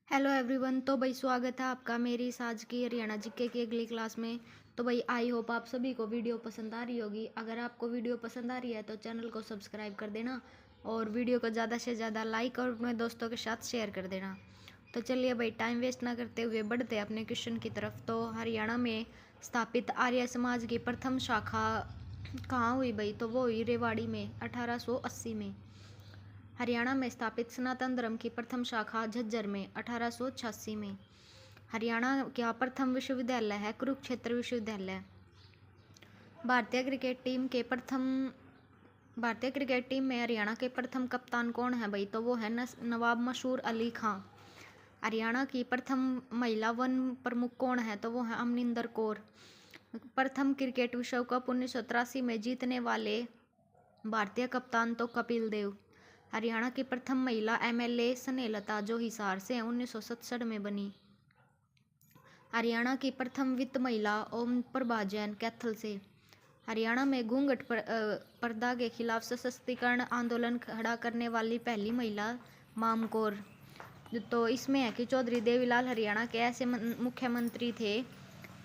Hello everyone. तो भाई स्वागत है आपका मेरी इस आज की हरियाणा जीके की अगली क्लास में। तो भाई आई होप आप सभी को वीडियो पसंद आ रही होगी। अगर आपको वीडियो पसंद आ रही है तो चैनल को सब्सक्राइब कर देना और वीडियो को ज़्यादा से ज़्यादा लाइक और अपने दोस्तों के साथ शेयर कर देना। तो चलिए भाई टाइम वेस्ट ना करते हुए बढ़ते अपने क्वेश्चन की तरफ। तो हरियाणा में स्थापित आर्य समाज की प्रथम शाखा कहाँ हुई भाई? तो वो हुई रेवाड़ी में 1880 में। हरियाणा में स्थापित सनातन धर्म की प्रथम शाखा झज्जर में 1886 में। हरियाणा का प्रथम विश्वविद्यालय है कुरुक्षेत्र विश्वविद्यालय। भारतीय क्रिकेट टीम में हरियाणा के प्रथम कप्तान कौन है भाई? तो वो है नवाब मशहूर अली खां। हरियाणा की प्रथम महिला वन प्रमुख कौन है? तो वो है अमरिंदर कौर। प्रथम क्रिकेट विश्व कप 1983 में जीतने वाले भारतीय कप्तान तो कपिल देव। हरियाणा की प्रथम महिला एमएलए स्नेहलता जो हिसार से 1967 में बनी। हरियाणा की प्रथम वित्त महिला ओम प्रभा जैन कैथल से। हरियाणा में घूंघट पर्दा के खिलाफ सशक्तिकरण आंदोलन खड़ा करने वाली पहली महिला माम कौर। तो इसमें है कि चौधरी देवीलाल हरियाणा के ऐसे मुख्यमंत्री थे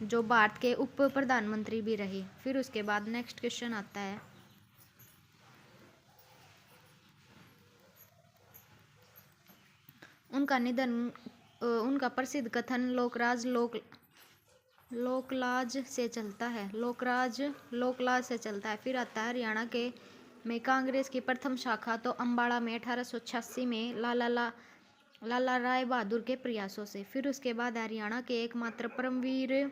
जो भारत के उप प्रधानमंत्री भी रहे। फिर उसके बाद नेक्स्ट क्वेश्चन आता है, उनका निधन उनका प्रसिद्ध कथन लोकलाज से चलता है। फिर आता है हरियाणा के में कांग्रेस की प्रथम शाखा तो अम्बाड़ा में 1886 में लाला राय बहादुर के प्रयासों से। फिर उसके बाद हरियाणा के एकमात्र परमवीर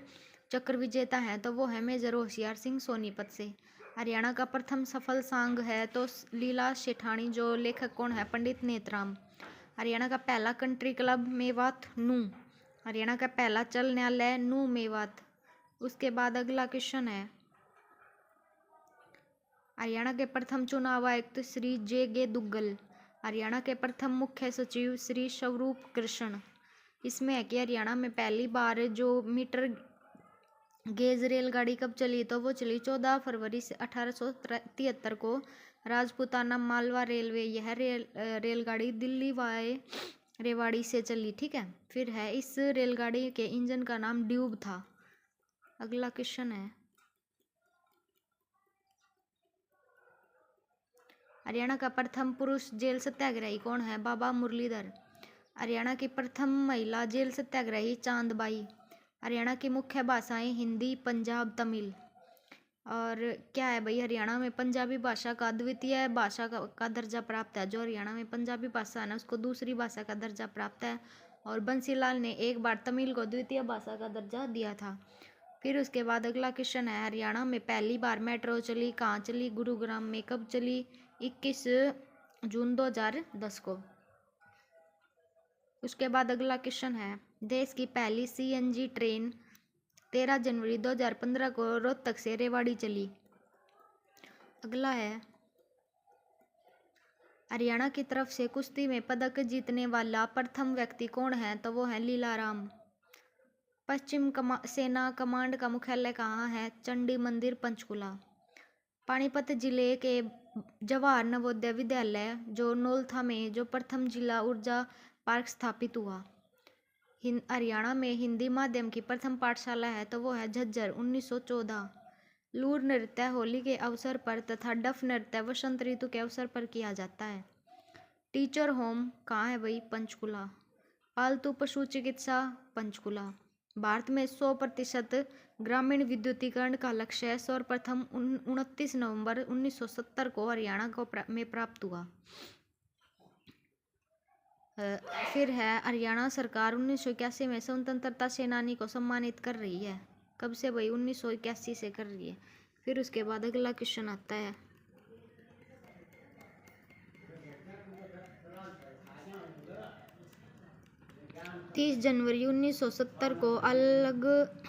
चक्र विजेता हैं तो वो है मेजर होशियार सिंह सोनीपत से। हरियाणा का प्रथम सफल सांग है तो लीला सेठानी जो लेखक कौन है? पंडित नेतराम। हरियाणा का पहला कंट्री क्लब मेवात नू। हरियाणा का पहला चल न्यायालय नू मेवात। उसके बाद अगला क्वेश्चन है, हरियाणा के प्रथम चुनाव आयुक्त श्री जे दुग्गल। हरियाणा के प्रथम मुख्य सचिव श्री स्वरूप कृष्ण। इसमें है कि हरियाणा में पहली बार जो मीटर गेज रेलगाड़ी कब चली? तो वो चली 14 फरवरी से 1873 को राजपुताना मालवा रेलवे। यह रेलगाड़ी दिल्ली वाए रेवाड़ी से चली। ठीक है। फिर है इस रेलगाड़ी के इंजन का नाम ड्यूब था। अगला क्वेश्चन है, हरियाणा का प्रथम पुरुष जेल सत्याग्रही कौन है? बाबा मुरलीधर। हरियाणा की प्रथम महिला जेल सत्याग्रही चांदबाई। हरियाणा की मुख्य भाषाएं हिंदी, पंजाब, तमिल। और क्या है भाई? हरियाणा में पंजाबी भाषा का द्वितीय भाषा का दर्जा प्राप्त है। जो हरियाणा में पंजाबी भाषा है ना उसको दूसरी भाषा का दर्जा प्राप्त है। और बंसीलाल ने एक बार तमिल को द्वितीय भाषा का दर्जा दिया था। फिर उसके बाद अगला क्वेश्चन है, हरियाणा में पहली बार मेट्रो चली कहाँ चली? गुरुग्राम में। कब चली? 21 जून 2010 को। उसके बाद अगला क्वेश्चन है, देश की पहली सीएनजी ट्रेन 13 जनवरी 2015 को रोहतक से रेवाड़ी चली। अगला है, हरियाणा की तरफ से कुश्ती में पदक जीतने वाला प्रथम व्यक्ति कौन है? तो वो है लीलाराम। पश्चिम सेना कमांड का मुख्यालय कहाँ है? चंडी मंदिर, पंचकुला। पानीपत जिले के जवाहर नवोदय विद्यालय जो नौलथा में जो प्रथम जिला ऊर्जा पार्क स्थापित हुआ। हरियाणा में हिंदी माध्यम की प्रथम पाठशाला है तो वो है झज्जर 1914। लूर नृत्य होली के अवसर पर तथा डफ नृत्य वसंत ऋतु के अवसर पर किया जाता है। टीचर होम कहाँ है भाई? पंचकुला। पालतू पशु चिकित्सा, पंचकुला। भारत में 100% ग्रामीण विद्युतीकरण का लक्ष्य सर्वप्रथम 29 नवंबर 1970 को हरियाणा में प्राप्त हुआ। फिर है, हरियाणा सरकार 1981 में स्वतंत्रता सेनानी को सम्मानित कर रही है। कब से भाई? 1981 से कर रही है। फिर उसके बाद अगला क्वेश्चन आता है, 30 जनवरी 1970 को अलग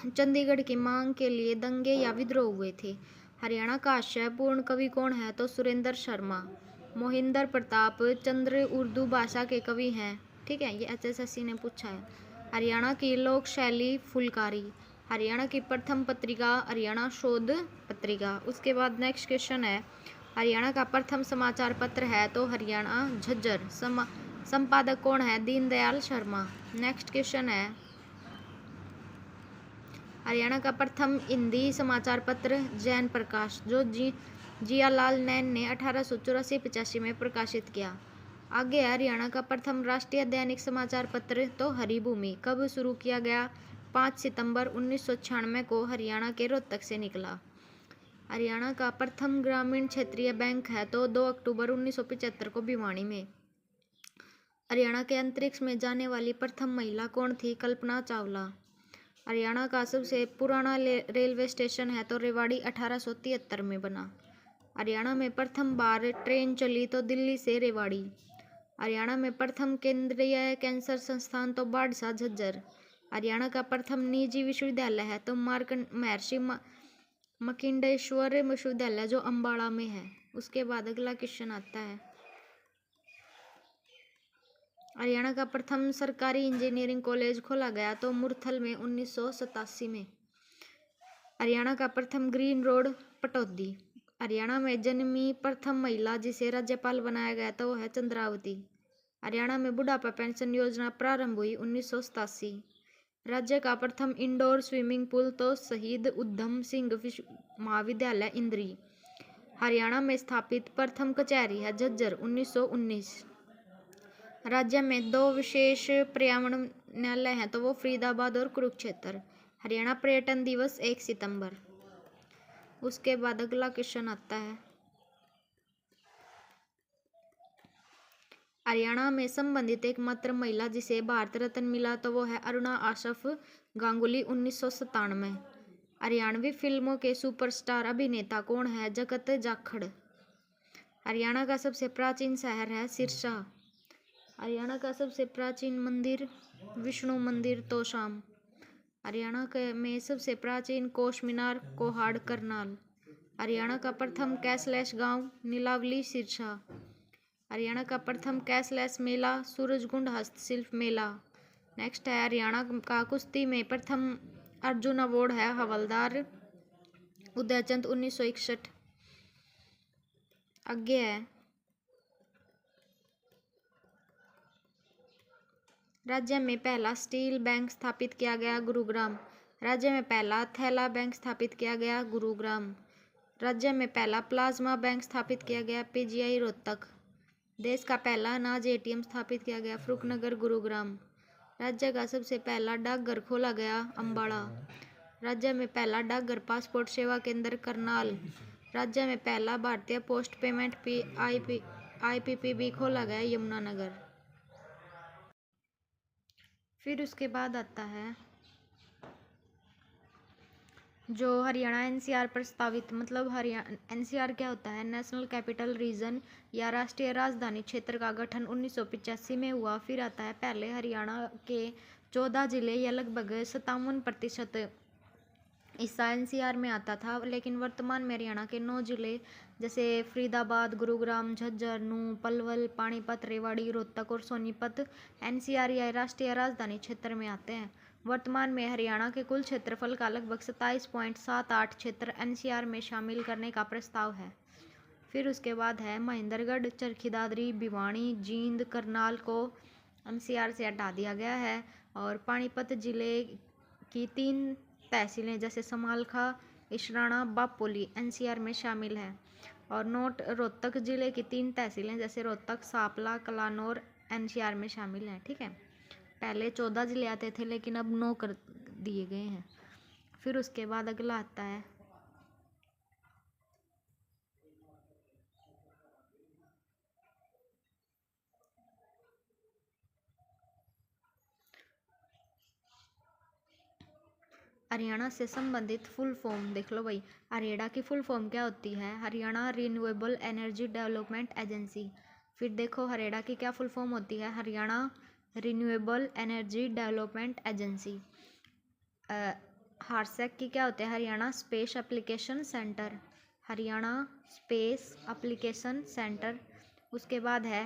चंडीगढ़ की मांग के लिए दंगे या विद्रोह हुए थे। हरियाणा का आशयपूर्ण कवि कौन है? तो सुरेंद्र शर्मा। मोहिंदर प्रताप चंद्र उर्दू भाषा के कवि हैं। ठीक है, ये एचएसएससी ने पूछा है। हरियाणा की लोक शैली फुलकारी। हरियाणा की प्रथम पत्रिका हरियाणा शोध पत्रिका। उसके बाद नेक्स्ट क्वेश्चन है, हरियाणा का प्रथम समाचार पत्र है तो हरियाणा झज्जर संपादक कौन है? दीनदयाल शर्मा। नेक्स्ट क्वेश्चन है, हरियाणा का प्रथम हिंदी समाचार पत्र जैन प्रकाश, जो जियालाल नैन ने 1884-85 में प्रकाशित किया। आगे है हरियाणा का प्रथम राष्ट्रीय दैनिक समाचार पत्र तो हरिभूमि, कब शुरू किया गया? 5 सितंबर 1996 को हरियाणा के रोहतक से निकला। हरियाणा का प्रथम ग्रामीण क्षेत्रीय बैंक है तो 2 अक्टूबर 1975 को भिवानी में। हरियाणा के अंतरिक्ष में जाने वाली प्रथम महिला कौन थी? कल्पना चावला। हरियाणा का सबसे पुराना रेलवे स्टेशन है तो रेवाड़ी 1873 में बना। हरियाणा में प्रथम बार ट्रेन चली तो दिल्ली से रेवाड़ी। हरियाणा में प्रथम केंद्रीय कैंसर संस्थान तो बाड़सा झज्जर। हरियाणा का प्रथम निजी विश्वविद्यालय है तो महर्षि मकिंडेश्वर विश्वविद्यालय, जो अम्बाड़ा में है। उसके बाद अगला क्वेश्चन आता है, हरियाणा का प्रथम सरकारी इंजीनियरिंग कॉलेज खोला गया तो मुरथल में 1987 में। हरियाणा का प्रथम ग्रीन रोड पटौदी। हरियाणा में जन्मी प्रथम महिला जिसे राज्यपाल बनाया गया था वो है चंद्रावती। हरियाणा में बुढ़ापा पेंशन योजना प्रारंभ हुई 1987। राज्य का प्रथम इंडोर स्विमिंग पूल तो शहीद उधम सिंह महाविद्यालय इंद्री। हरियाणा में स्थापित प्रथम कचहरी है झज्जर 1919। राज्य में 2 विशेष पर्यावरण न्यायालय हैं तो वो फरीदाबाद और कुरुक्षेत्र। हरियाणा पर्यटन दिवस 1 सितंबर। उसके बाद अगला क्वेश्चन आता है, हरियाणा में संबंधित एकमात्र महिला जिसे भारत रत्न मिला तो वो है अरुणा आसफ गांगुली 1997। हरियाणवी फिल्मों के सुपरस्टार अभिनेता कौन है? जगत जाखड़। हरियाणा का सबसे प्राचीन शहर है सिरसा। हरियाणा का सबसे प्राचीन मंदिर विष्णु मंदिर तोशाम। हरियाणा में सबसे प्राचीन कोश मीनार कोहाड़ करनाल। हरियाणा का प्रथम कैशलेस गांव नीलावली सिरसा। हरियाणा का प्रथम कैशलेस मेला सूरजकुंड हस्तशिल्प मेला। नेक्स्ट है, हरियाणा का कुश्ती में प्रथम अर्जुन अवार्ड है हवलदार उदयचंद 1961। आगे है, राज्य में पहला स्टील बैंक स्थापित किया गया गुरुग्राम। राज्य में पहला थैला बैंक स्थापित किया गया गुरुग्राम। राज्य में पहला प्लाज्मा बैंक स्थापित किया गया पीजीआई रोहतक। देश का पहला अनाज एटीएम स्थापित किया गया फरुखनगर गुरुग्राम। राज्य का सबसे पहला डाकघर खोला गया अम्बाड़ा। राज्य में पहला डाकघर पासपोर्ट सेवा केंद्र करनाल। राज्य में पहला भारतीय पोस्ट पेमेंट आईपीपीबी खोला गया यमुनानगर। फिर उसके बाद आता है जो हरियाणा एनसीआर प्रस्तावित, मतलब हरियाणा एनसीआर क्या होता है? नेशनल कैपिटल रीजन या राष्ट्रीय राजधानी क्षेत्र का गठन 1985 में हुआ। फिर आता है, पहले हरियाणा के 14 जिले या लगभग 57% हिस्सा एनसीआर में आता था, लेकिन वर्तमान में हरियाणा के 9 जिले जैसे फरीदाबाद, गुरुग्राम, झज्जर, नूंह, पलवल, पानीपत, रेवाड़ी, रोहतक और सोनीपत एनसीआर या राष्ट्रीय राजधानी क्षेत्र में आते हैं। वर्तमान में हरियाणा के कुल क्षेत्रफल का लगभग 27.78 क्षेत्र एनसीआर में शामिल करने का प्रस्ताव है। फिर उसके बाद है, महेंद्रगढ़, चरखी दादरी, भिवानी, जींद, करनाल को एनसीआर से हटा दिया गया है और पानीपत जिले की 3 तहसीलें जैसे समालखा, इसराना, बापोली एनसीआर में शामिल है और रोहतक जिले की 3 तहसीलें जैसे रोहतक, सापला, कलानौर एनसीआर में शामिल हैं। ठीक है, पहले 14 जिले आते थे लेकिन अब 9 कर दिए गए हैं। फिर उसके बाद अगला आता है, हरियाणा से संबंधित फुल फॉर्म देख लो भाई। हरियाणा की फुल फॉर्म क्या होती है? Haryana renewable energy development agency. फिर देखो हरियाणा की क्या फुल फॉर्म होती है? Haryana renewable energy development agency. हारसेक की क्या होते हैं? Haryana space application centre. Haryana space application centre. उसके बाद है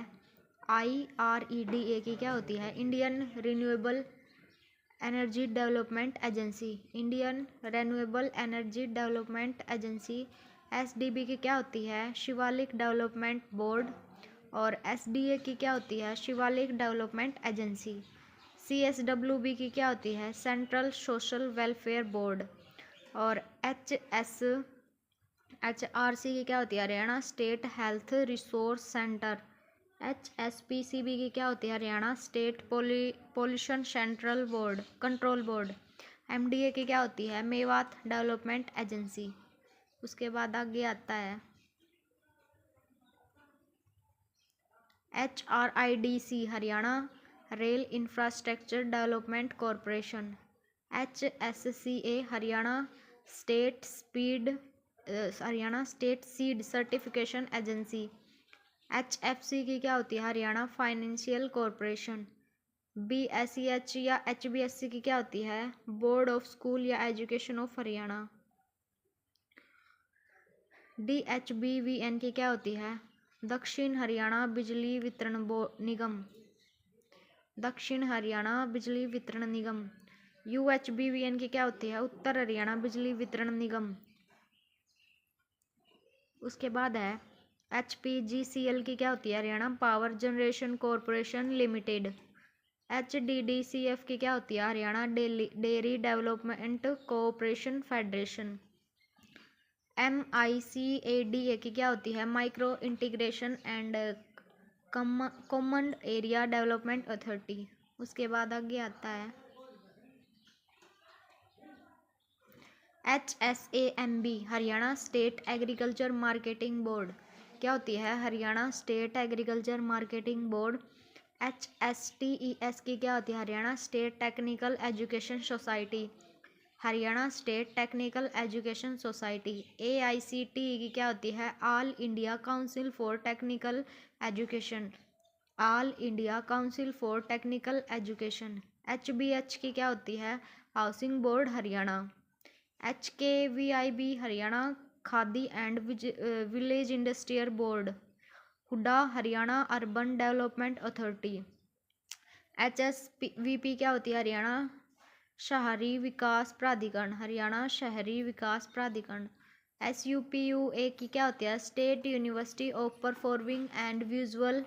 IREDA की क्या होती है? Indian renewable energy development agency. Indian renewable energy development agency. SDB की क्या होती है? Shivalik development board. और SDA की क्या होती है, शिवालिक डेवलपमेंट एजेंसी। CSWB की क्या होती है, सेंट्रल सोशल वेलफेयर बोर्ड। और HRC की क्या होती है, Haryana state health resource centre. HSPCB की क्या होती है, Haryana state pollution central board control board. MDA की क्या होती है, मेवात डेवलपमेंट एजेंसी। उसके बाद आगे आता है HRIDC, Haryana rail infrastructure development corporation. HSCA, Haryana state seed certification agency. HFC की क्या होती है, हरियाणा फाइनेंशियल कॉरपोरेशन। BSEH या HBSC की क्या होती है, बोर्ड ऑफ स्कूल या एजुकेशन ऑफ हरियाणा। DHBVN की क्या होती है, दक्षिण हरियाणा बिजली वितरण निगम। दक्षिण हरियाणा बिजली वितरण निगम। UHBVN की क्या होती है, उत्तर हरियाणा बिजली वितरण निगम। उसके बाद है HPGCL की क्या होती है, Haryana power generation corporation limited. HDDCF की क्या होती है, Haryana dairy development cooperation federation. MICADA की क्या होती है, micro integration and common area development authority. उसके बाद आगे आता है HSAMB, Haryana state agriculture marketing board. क्या होती है, Haryana state agriculture marketing board. HSTES की क्या होती है, Haryana state technical education society. Haryana state technical education society. AICTE की क्या होती है, all India council for technical education. All India council for technical education. HBH की क्या होती है, housing board Haryana. HKVIB, Haryana Khadi and village industrial board. HUDA, Haryana urban development authority. HSVP क्या होती है, हरियाणा शहरी विकास प्राधिकरण। हरियाणा शहरी विकास प्राधिकरण। SUPUA की क्या होती है, state university of performing and visual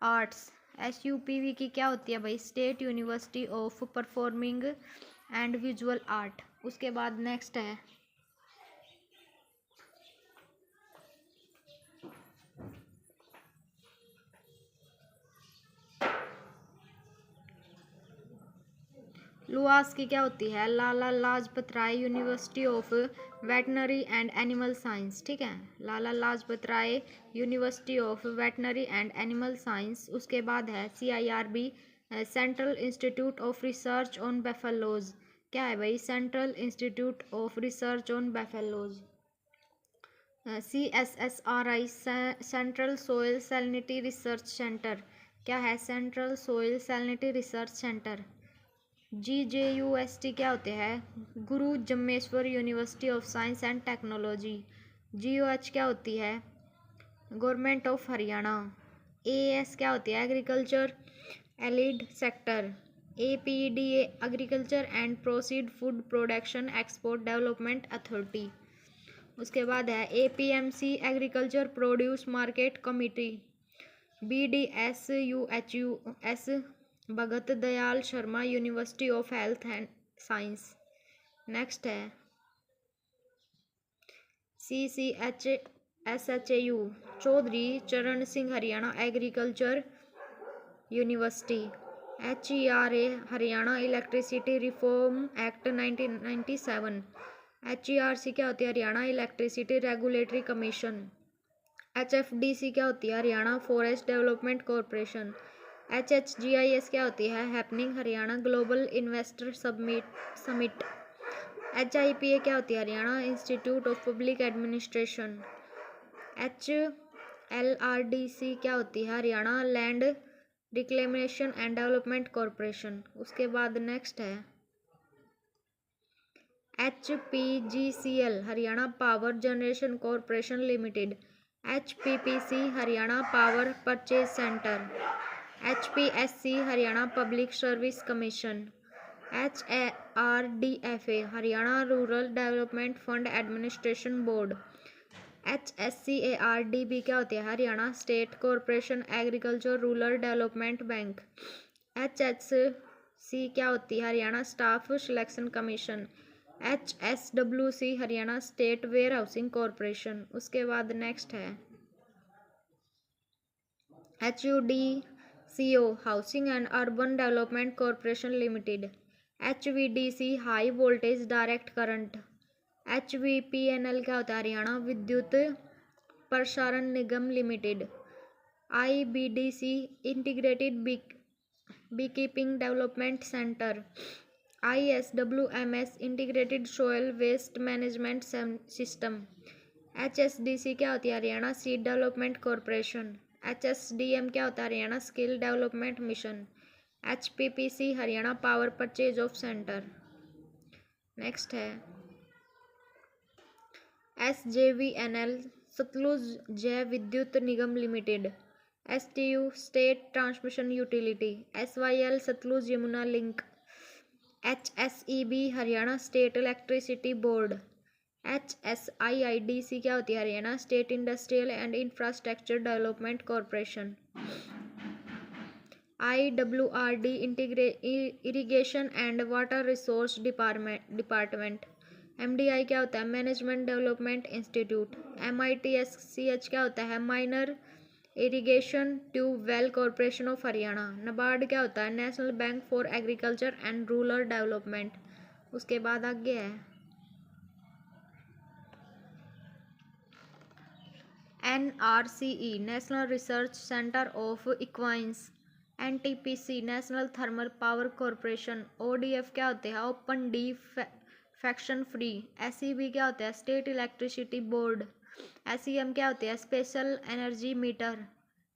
arts. SUPV की क्या होती है भाई, state university of performing and visual art. उसके बाद नेक्स्ट है लुआस की क्या होती है, Lala Lajpat Rai university of veterinary and animal science. ठीक है, Lala Lajpat Rai university of veterinary and animal science. उसके बाद है CIRB, central institute of research on buffaloes. क्या है भाई, central institute of research on buffaloes. CSSRI, central soil salinity research centre. क्या है, central soil salinity research centre. GJUST क्या होते हैं, Guru Jambheshwar university of science and technology. GOH क्या होती है, गवर्नमेंट ऑफ हरियाणा। AS क्या होती है, agriculture allied sector. APDA, agriculture and processed food production export development authority. उसके बाद है APMC, agriculture produce market committee. BDSUHUS, Bhagat Dayal Sharma university of health and science. Next है CCHSHAU, Chaudhary Charan Singh Haryana agriculture university. HERA, Haryana electricity reform act 1997। HERC क्या होती है, Haryana electricity regulatory commission. HFDC क्या होती है, Haryana forest development corporation. HHGIS क्या होती है, happening Haryana global investor summit. HIPA क्या होती है, Haryana institute of public administration. HLRDC क्या होती है, Haryana land reclamation and development corporation. उसके बाद नेक्स्ट है HPGCL, Haryana power generation corporation limited. HPPC, Haryana power purchase centre. HPSC, Haryana public service commission. HARDFA, Haryana rural development fund administration board. HSCARDB क्या होती है? Haryana state corporation agriculture rural development bank. HHC क्या होती है? Haryana staff selection commission. HSWC Haryana state warehousing corporation. उसके बाद next है HUDCO housing and urban development corporation limited. HVDC high voltage direct current. HVPNL क्या होता है? Haryana Vidyut Prasaran Nigam limited. IBDC integrated beekeeping development centre. ISWMS integrated soil waste management system. HSDC क्या होती है? Haryana seed development corporation. HSDM क्या होता है? Haryana skill development mission. HPPC Haryana power purchase of centre. Next है SJVNL Satluj Jai Vidyut Nigam limited. STU state transmission utility. SYL Sutlej Yamuna link. HSEB Haryana state electricity board. HSIIDC क्या होती है? Haryana state industrial and infrastructure development corporation. IWRD irrigation and water resource department. MDI क्या होता है? Management development institute. MITSCH क्या होता है? Minor irrigation tube well corporation of Haryana. NABARD क्या होता है? National bank for agriculture and rural development. उसके बाद आगे है NRCE national research centre of equines. NTPC national thermal power corporation. ODF क्या होते हैं? Open defecation free. SEB क्या होता है? State electricity board. SEM क्या होती है? Special energy meter.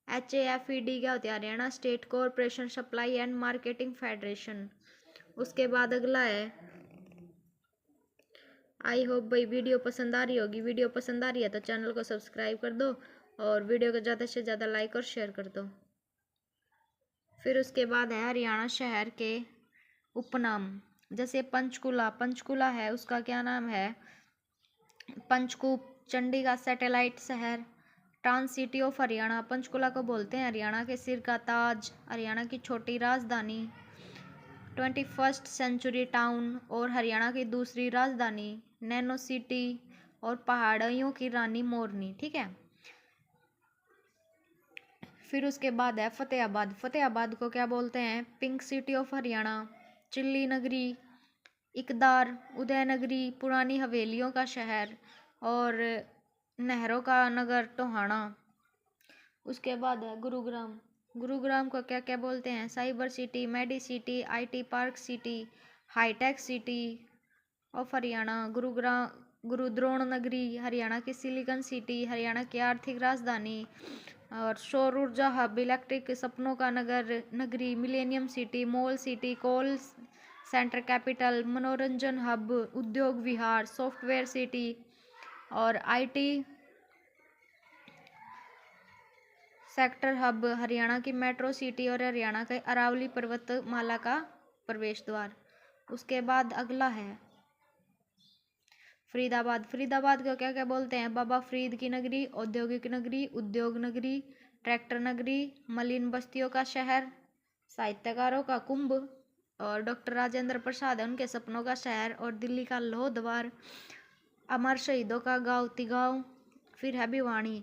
HAFED क्या होती है? Haryana state corporation supply and marketing federation. उसके बाद अगला है, आई होप भाई वीडियो पसंद आ रही होगी। वीडियो पसंद आ रही है तो चैनल को सब्सक्राइब कर दो और वीडियो को ज़्यादा से ज़्यादा लाइक और शेयर कर दो। फिर उसके बाद है हरियाणा शहर के उपनाम। जैसे पंचकुला, पंचकुला है उसका क्या नाम है? पंचकूप। चंडी का सैटेलाइट शहर। Trans city of Haryana. Panchkula को बोलते हैं हरियाणा के सिर का ताज, हरियाणा की छोटी राजधानी। 21st सेंचुरी टाउन और हरियाणा की दूसरी राजधानी। नैनो सिटी और पहाड़ियों की रानी मोरनी। ठीक है। फिर उसके बाद है फतेहाबाद। फतेहाबाद को क्या बोलते हैं? Pink city of Haryana. Chilli नगरी, इकदार, उदयनगरी, पुरानी हवेलियों का शहर और नहरों का नगर टोहाना। उसके बाद है गुरुग्राम। गुरुग्राम को क्या क्या बोलते हैं? Cyber city, medi city, IT park city, hitech city of Haryana. Gurudron नगरी हरियाणा की सिलिकन सिटी, हरियाणा की आर्थिक राजधानी और सौर ऊर्जा हब, इलेक्ट्रिक सपनों का नगरी, millennium city, mall city, call centre capital, मनोरंजन हब, उद्योग विहार, सॉफ्टवेयर सिटी और IT सेक्टर हब, हरियाणा की मेट्रो सिटी और हरियाणा के अरावली पर्वतमाला का प्रवेश द्वार। उसके बाद अगला है फरीदाबाद। फरीदाबाद को क्या क्या बोलते हैं? बाबा फरीद की नगरी, औद्योगिक नगरी, उद्योग नगरी, ट्रैक्टर नगरी, मलिन बस्तियों का शहर, साहित्यकारों का कुंभ और डॉक्टर राजेंद्र प्रसाद है उनके सपनों का शहर और दिल्ली का लोह द्वार, अमर शहीदों का गाँव तिगांव। फिर है भिवानी,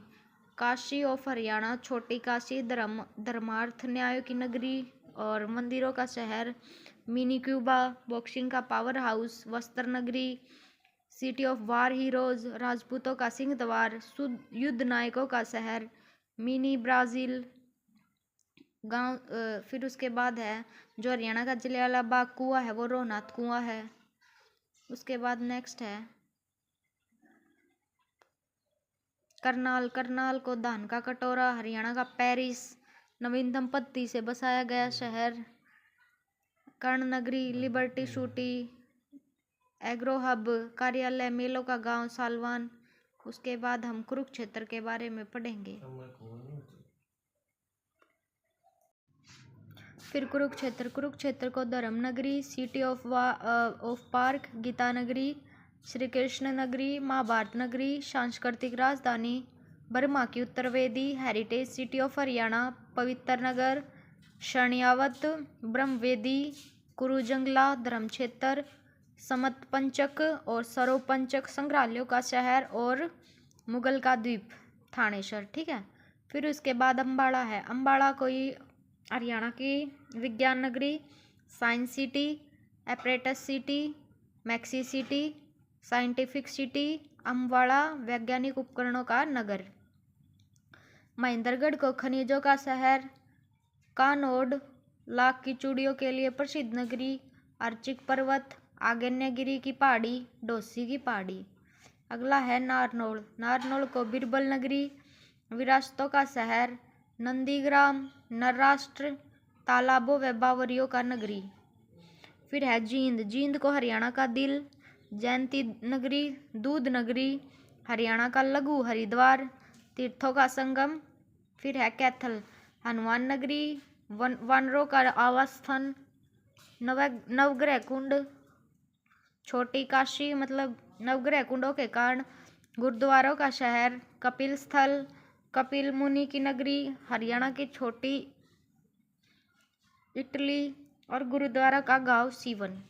काशी ऑफ हरियाणा, छोटी काशी, धर्मार्थ न्याय की नगरी और मंदिरों का शहर, मिनी क्यूबा, बॉक्सिंग का पावर हाउस, वस्त्र नगरी, सिटी ऑफ वार हीरोज, राजपूतों का सिंह द्वार, युद्ध नायकों का शहर, मिनी ब्राजील गांव। फिर उसके बाद है जो हरियाणा का जलियांवाला बाग कुआं है वो रोहनाथ कुआं है। उसके बाद नेक्स्ट है करनाल। करनाल को धान का कटोरा, हरियाणा का पेरिस, नवीन दंपत्ति से बसाया गया शहर, कर्ण नगरी, लिबर्टी शूटी, एग्रो हब, कार्यालय, मेलों का गांव सालवान। उसके बाद हम कुरुक्षेत्र के बारे में पढ़ेंगे। फिर कुरुक्षेत्र, कुरुक्षेत्र को धर्म नगरी, सिटी ऑफ पार्क, गीता नगरी, श्री कृष्ण नगरी, महाभारत नगरी, सांस्कृतिक राजधानी, बर्मा की उत्तरवेदी, हेरिटेज सिटी ऑफ हरियाणा, पवित्र नगर, शरण्यावत, ब्रह्मवेदी, कुरुजंगला, धर्म क्षेत्र, समत पंचक और सरो पंचक संग्रहालयों का शहर और मुगल का द्वीप थानेसर। ठीक है। फिर उसके बाद अम्बाड़ा है। अम्बाड़ा कोई हरियाणा की विज्ञान नगरी, science city, apparatus city, maxi city, scientific city, Ambala वैज्ञानिक उपकरणों का नगर। महेंद्रगढ़ को खनिजों का शहर, कानोड लाख की चूड़ियों के लिए प्रसिद्ध नगरी, अर्चिक पर्वत, आग्नेयगिरी की पहाड़ी, डोसी की पहाड़ी। अगला है नारनौल। नारनौल को बिरबल नगरी, विरासतों का शहर, नंदीग्राम, नरराष्ट्र, तालाबों व बावरियों का नगरी। फिर है जींद। जींद को हरियाणा का दिल, जयंती नगरी, दूध नगरी, हरियाणा का लघु हरिद्वार, तीर्थों का संगम। फिर है कैथल, हनुमान नगरी, वानरों का आवास स्थान, नवग्रह कुंड, छोटी काशी मतलब नवग्रह कुंडों के कारण गुरुद्वारों का शहर, कपिल स्थल, कपिल मुनि की नगरी, हरियाणा की छोटी इटली और गुरुद्वारा का गांव सीवन।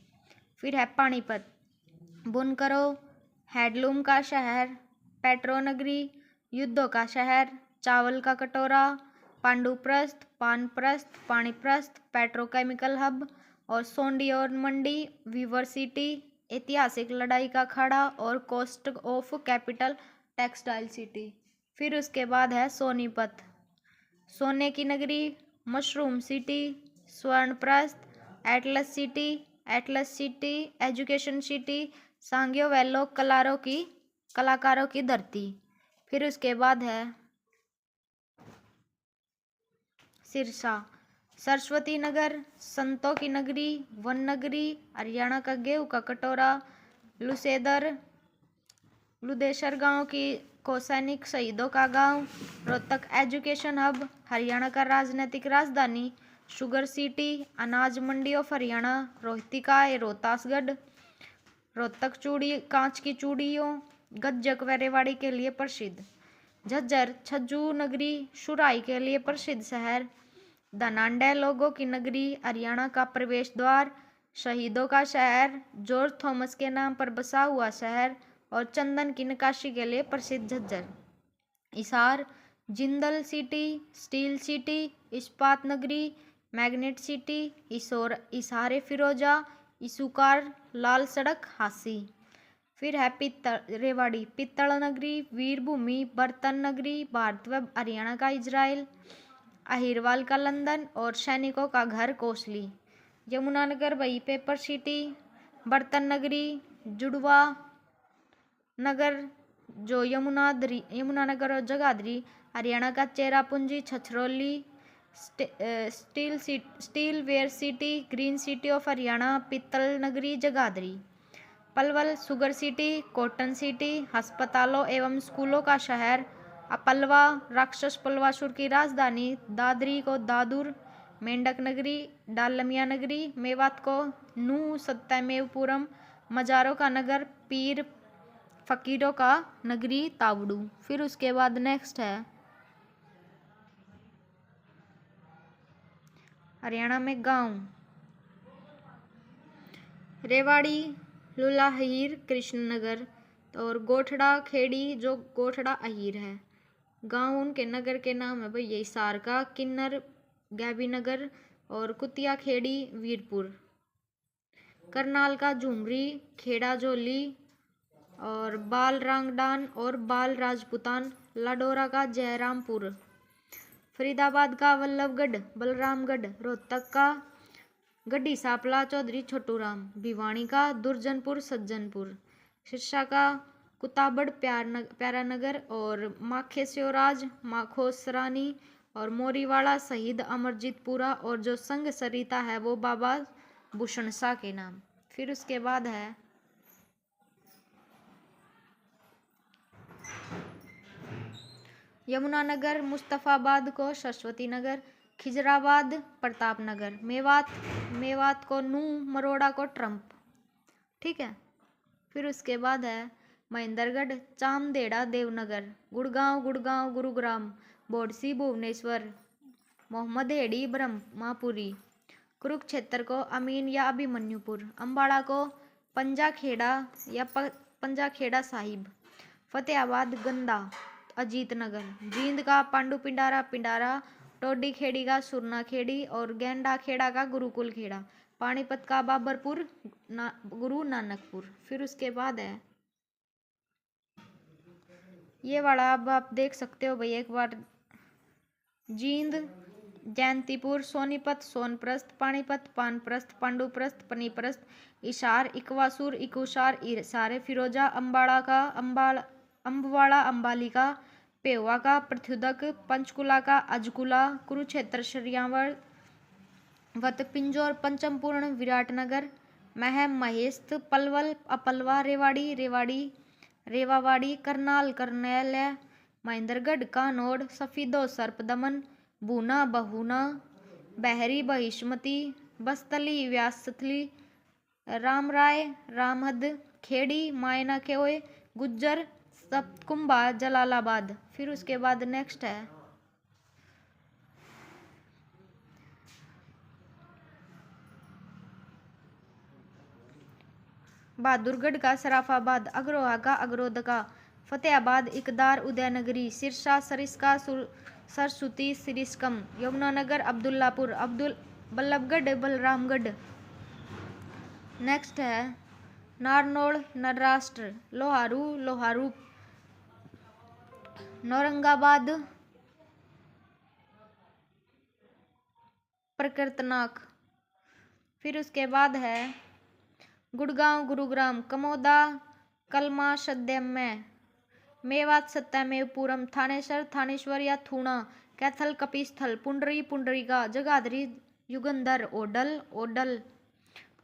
फिर है पानीपत, बुनकरों, हैंडलूम का शहर, पेट्रो नगरी, युद्धों का शहर, चावल का कटोरा, पांडुप्रस्थ, पानप्रस्थ, पानीप्रस्थ, पेट्रोकेमिकल हब और सोंडी और मंडी, वीवर सिटी, ऐतिहासिक लड़ाई का अखाड़ा और cost of capital textile city. फिर उसके बाद है सोनीपत, सोने की नगरी, mushroom city, Swarnaprastha, atlas city, education city, सांगियो व लोक कलाकारों की धरती। फिर उसके बाद है सिरसा, सरस्वती नगर, संतों की नगरी, वन नगरी, हरियाणा का गेहूं का कटोरा, लुदेसर गांव को सैनिक शहीदों का गांव, रोहतक एजुकेशन हब, हरियाणा का राजनीतिक राजधानी, शुगर सिटी, अनाज मंडी ऑफ हरियाणा, रोहतिका रोहतासगढ़, रोहतक चूड़ी, कांच की चूड़ियों, गज्जक व रेवाड़ी के लिए प्रसिद्ध, झज्जर छज्जू नगरी, सुराई के लिए प्रसिद्ध शहर, धनांडे लोगों की नगरी, हरियाणा का प्रवेश द्वार, शहीदों का शहर, जॉर्ज थॉमस के नाम पर बसा हुआ शहर और चंदन की नक्काशी के लिए प्रसिद्ध Jhajjar. Hisar, Jindal city, steel city, इस्पात नगरी, मैग्नेट सिटी, हिसारे फिरोजा, इसुकार, लाल सड़क, हासी। फिर है रेवाड़ी, पित्तल नगरी, वीरभूमि, बर्तन नगरी, भारत व हरियाणा का इजराइल, अहिरवाल का लंदन और सैनिकों का घर कोसली। यमुनानगर वही पेपर सिटी, बर्तन नगरी, जुड़वा नगर जो यमुनानगर और जगाधरी, हरियाणा का Cherrapunji, Chhachhrauli, steel ware city, green city of Haryana, पित्तल नगरी, Jagadhri, Palwal, sugar city, cotton city, अस्पतालों एवं स्कूलों का शहर, अपलवा, राक्षस पलवासुर की राजधानी, दादरी को दादुर, मेंढक नगरी, डालमिया नगरी, मेवात को नू सत्यमेवपुरम, मजारों का नगर, पीर फकीरों का नगरी, तावड़ू। फिर उसके बाद नेक्स्ट है हरियाणा में गांव, रेवाड़ी, लुलाहीर, कृष्णनगर और गोठड़ा खेड़ी जो गोठड़ा अहीर है। गांव उनके नगर के नाम है भाई यही सार का, किन्नर, गैबीनगर और कुतिया खेड़ी, वीरपुर, करनाल का झुमरी, खेड़ा जोली और बाल रांगडान और बाल राजपुतान, लाडोरा का जयरामपुर, फरीदाबाद का वल्लभगढ़, बलरामगढ़, रोहतक का गड्डी सापला, चौधरी छोटूराम, भिवानी का दुर्जनपुर, सज्जनपुर, सिरसा का कुताबड़, प्यारानगर और माखे स्योराज, माखोसरानी और मोरीवाड़ा, शहीद अमरजीतपुरा और जो संग सरिता है वो बाबा भूषण शाह के नाम। फिर उसके बाद है यमुनानगर, मुस्तफाबाद को सरस्वती नगर, खिजराबाद, प्रतापनगर, मेवात को नू, मरोड़ा को ट्रंप। ठीक है। फिर उसके बाद है महेंद्रगढ़, चामदेड़ा देवनगर, गुड़गांव गुड़गांव गुरुग्राम, बोडसी भुवनेश्वर, मोहम्मदहेड़ी ब्रह्मापुरी, कुरुक्षेत्र को अमीन या अभिमन्युपुर, अम्बाड़ा को पंजाखेड़ा या पंजाखेड़ा साहिब, फतेहाबाद गंदा अजीतनगर, जींद का पांडु पिंडारा पिंडारा, टोडी खेड़ी का सुरना खेड़ी और गेंडा खेड़ा का गुरुकुल खेड़ा, पानीपत का बाबरपुर गुरु नानकपुर। फिर उसके बाद है ये वाला, अब आप देख सकते हो भाई एक बार, जींद जयंतीपुर, सोनीपत सोनप्रस्थ, पानीपत पानप्रस्थ, पांडुप्रस्थ पनीप्रस्थ, इशार इकवासुर इकुशार इसारे, फिरोजा अम्बाड़ा का अम्बवाड़ा अम्बालिका, पेवा का प्रत्युदक, पंचकुला का अजकुला, कुरुक्षेत्र शरियावल वत, पिंजौर पंचमपूर्ण विराटनगर, महम महेस्त, पलवल अपलवा, रेवाड़ी रेवाड़ी रेवावाड़ी, करनाल करनैल, महेंद्रगढ़ कानोड़, सफीदो सर्पदमन, बूना बहुना, बहरी बहिष्मती, बस्तली व्यासथली, रामराय रामहद, खेड़ी मायना खेओए, गुज्जर सप्तकुंभा जलालाबाद। फिर उसके बाद नेक्स्ट है बहादुरगढ़ का सराफाबाद, अग्रोहा का अग्रोदका, फतेहाबाद इकदार उदयनगरी, सिरसा सरिस्का सरस्वती सिरिस्कम, यमुनानगर अब्दुल्लापुर, बल्लभगढ़ बलरामगढ़। नेक्स्ट है नारनौल नरराष्ट्र, लोहारू लोहारू, नौरंगाबाद प्रकृतनाक। फिर उसके बाद है गुड़गांव गुरुग्राम, कमोदा कलमा सद्यम्य, मेवात सत्यमेवपुरम, थानेसर थानेश्वर या थूणा, कैथल कपिस्थल, पुंडरी पुंडरीका, जगाधरी युगंधर, ओडल ओडल,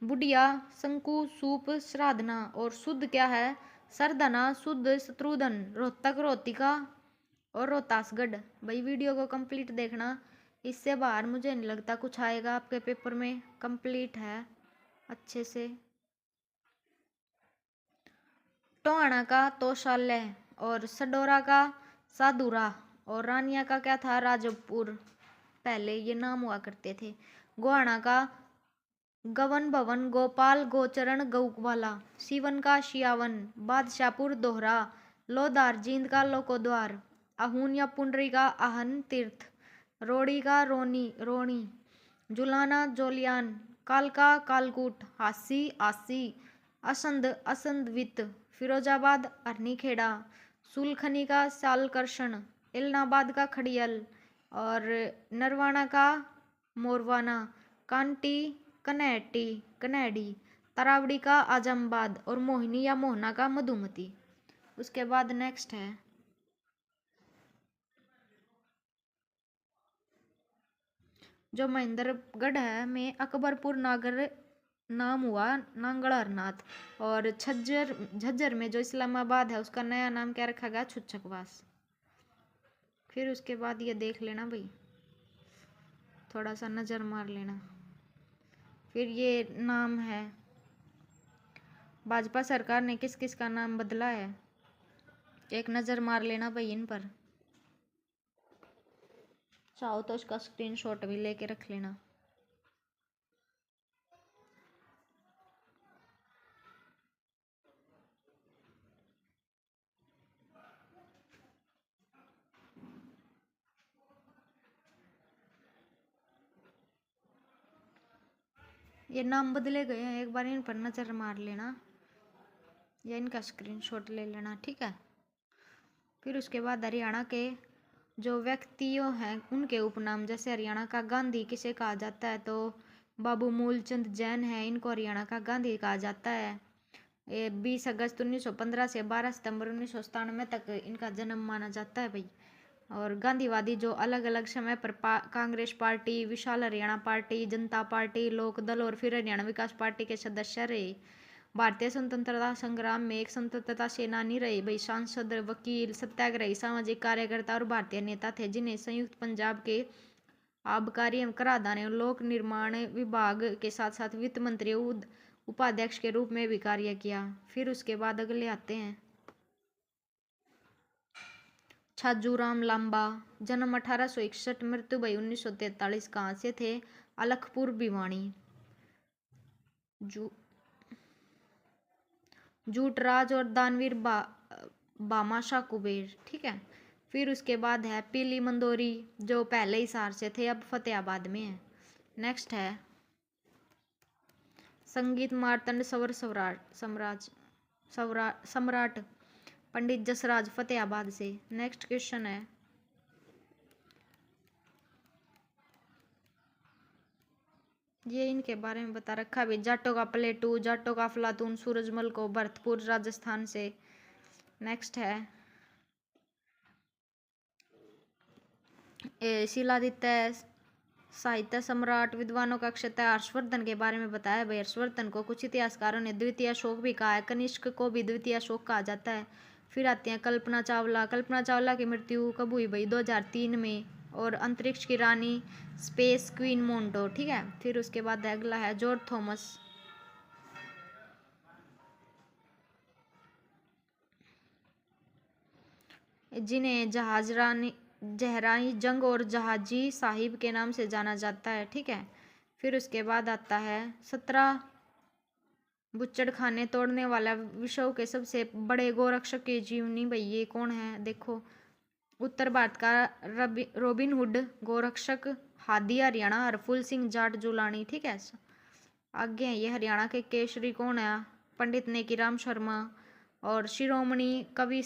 बुढ़िया शंकु सूप श्राधना, और शुद्ध क्या है सरधना शुद्ध शत्रुधन, रोहतक रोहतिका और रोहतासगढ़। भाई वीडियो को कंप्लीट देखना, इससे बाहर मुझे नहीं लगता कुछ आएगा आपके पेपर में, कंप्लीट है अच्छे से। टोहाना का तोशाल्य और सडोरा का साधुरा, और रानिया का क्या था राजपुर, पहले ये नाम हुआ करते थे। गोहाना का गवन भवन, गोपाल गोचरण गौवाला, सीवन का शियावन, बादशाहपुर दोहरा, लोधार जींद का लोकोद्वार, आहून या पुंडरी का आहन तीर्थ, रोड़ी का रोनी रोणी, जुलाना जोलियान, कालका कालकूट, हासी आसी, असंध असंधवित, फिरोजाबाद अरनीखेड़ा, सुलखनी का सालकर्षण, इलनाबाद का खड़ियल और नरवाना का मोरवाना, कांटी कन्हैटी कन्हैडी, तरावड़ी का आजमबाद और मोहिनी या मोहना का मधुमती। उसके बाद नेक्स्ट है जो महेंद्रगढ़ है में अकबरपुर नागर नाम हुआ नांगड़रनाथ, और झज्जर में जो इस्लामाबाद है उसका नया नाम क्या रखा गया छुच्छकवास। फिर उसके बाद ये देख लेना भाई, थोड़ा सा नज़र मार लेना। फिर ये नाम है भाजपा सरकार ने किस किस का नाम बदला है, एक नज़र मार लेना भाई इन पर, चाहो तो उसका स्क्रीनशॉट भी लेके रख लेना। ये नाम बदले गए हैं, एक बार इन पर नज़र मार लेना या इनका स्क्रीनशॉट ले लेना, ठीक है। फिर उसके बाद हरियाणा के जो व्यक्तियों हैं उनके उपनाम, जैसे हरियाणा का गांधी किसे कहा जाता है, तो बाबू मूलचंद जैन है, इनको हरियाणा का गांधी कहा जाता है। 20 अगस्त 1915 से 12 सितंबर 1997 तक इनका जन्म माना जाता है भाई। और गांधीवादी जो अलग अलग समय पर कांग्रेस पार्टी, विशाल हरियाणा पार्टी, जनता पार्टी, लोक दल और फिर हरियाणा विकास पार्टी के सदस्य रहे। भारतीय स्वतंत्रता संग्राम में एक स्वतंत्रता सेनानी रहे भाई, सांसद, वकील, सत्याग्रही, सामाजिक कार्यकर्ता और भारतीय नेता थे, जिन्हें संयुक्त पंजाब के आबकारी एवं कराधान एवं लोक निर्माण विभाग के साथ साथ वित्त मंत्री, उपाध्यक्ष के रूप में भी कार्य किया। फिर उसके बाद अगले आते हैं छाजूराम लांबा, जन्म 1861, मृत्यु भई 1943। कहाँ से थे? अलखपुर भिवानी। जूटराज और दानवीर बामाशाह कुबेर, ठीक है। फिर उसके बाद है पीली मंदोरी, जो पहले हिसार से थे, अब फतेहाबाद में है। नेक्स्ट है संगीत मार्तंड सवर सम्राट पंडित जसराज, फतेहाबाद से। नेक्स्ट क्वेश्चन है ये इनके बारे में बता रखा है, जाटों का प्लेटू, जाटों का अफलातून, सूरजमल को भरतपुर, राजस्थान से। नेक्स्ट है शिलादित्य, साहित्य सम्राट, विद्वानों का क्षत्रिय। हर्षवर्धन के बारे में बताया भाई, हर्षवर्धन को कुछ इतिहासकारों ने द्वितीय अशोक भी कहा है, कनिष्क को भी द्वितीय अशोक कहा जाता है। फिर आती हैं कल्पना चावला। कल्पना चावला की मृत्यु कब हुई भाई? 2003 में। और अंतरिक्ष की रानी, स्पेस क्वीन मोन्टो, ठीक है। फिर उसके बाद अगला है जॉर्ज थॉमस, जिन्हें जहरानी जंग और जहाजी साहिब के नाम से जाना जाता है, ठीक है। फिर उसके बाद आता है 17 बुच्चड़ खाने तोड़ने वाला विश्व के सबसे बड़े गोरक्षक की जीवनी भाई, ये कौन है? देखो, उत्तर भारत का रॉबिन हुड गोरक्षक, हादी हरियाणा हरफूल सिंह जाट जुलानी, ठीक है। आगे है ये हरियाणा के केसरी कौन है? पंडित नेकीराम शर्मा। और शिरोमणि कवि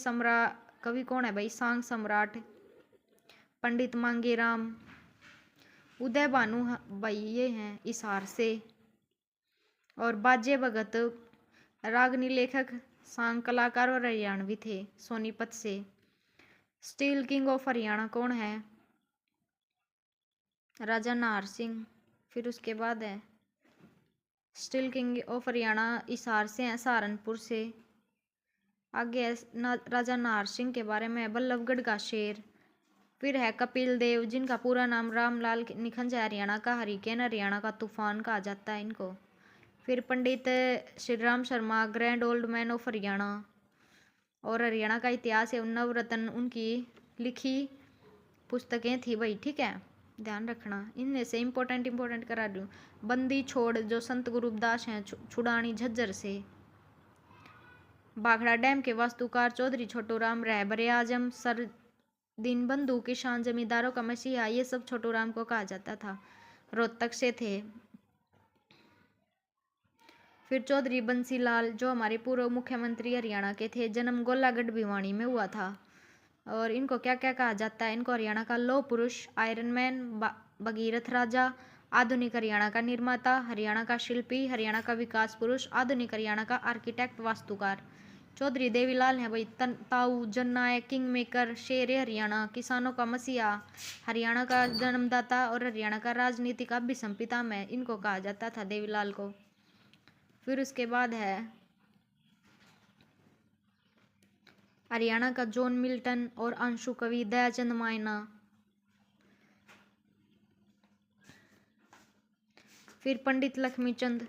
कौन है भाई? सांग सम्राट पंडित मांगेराम। उदय भानु भाई ये हैं हिसार से। और बाजे भगत रागनी लेखक, सांग कलाकार और हरियाणवी थे, सोनीपत से। स्टील किंग ऑफ हरियाणा कौन है? राजा नाहर सिंह। फिर उसके बाद है steel king of Haryana Hisar से हैं, सहारनपुर से। आगे है राजा नाहर सिंह के बारे में, बल्लभगढ़ का शेर। फिर है कपिल देव, जिनका पूरा नाम रामलाल निखंज है, हरियाणा का हरिकेन, हरियाणा का तूफान कहा जाता है इनको। फिर Pandit Shri Ram Sharma, grand old man of Haryana. और हरियाणा का इतिहास है नवरत्न उनकी लिखी पुस्तकें थी भाई, ठीक है, ध्यान रखना। इनमें से इम्पोर्टेंट करा दूँ। बंदी छोड़, जो संत गुरुदास हैं, छुड़ानी झज्जर से। भाखड़ा डैम के वास्तुकार चौधरी छोटूराम, रहबरे आजम, सर दीनबंधु, किसान, जमींदारों का मसीहा, ये सब छोटूराम को कहा जाता था, रोहतक से थे। फिर चौधरी बंसीलाल, जो हमारे पूर्व मुख्यमंत्री हरियाणा के थे, जन्म गोलागढ़ भिवानी में हुआ था। और इनको क्या क्या कहा जाता है? इनको हरियाणा का लौह पुरुष, आयरन मैन, भगीरथ राजा, आधुनिक हरियाणा का निर्माता, हरियाणा का शिल्पी, हरियाणा का विकास पुरुष, आधुनिक हरियाणा का आर्किटेक्ट, वास्तुकार। चौधरी देवीलाल हैं भाई ताऊ, जननायक, किंग मेकर, शेर हरियाणा, किसानों का मसीहा, हरियाणा का जन्मदाता और हरियाणा का राजनीति का अभिसम पितामह, इनको कहा जाता था देवीलाल को। फिर उसके बाद है हरियाणा का जॉन मिल्टन और अंशु कवि, दयाचंद मायना। फिर पंडित लक्ष्मीचंद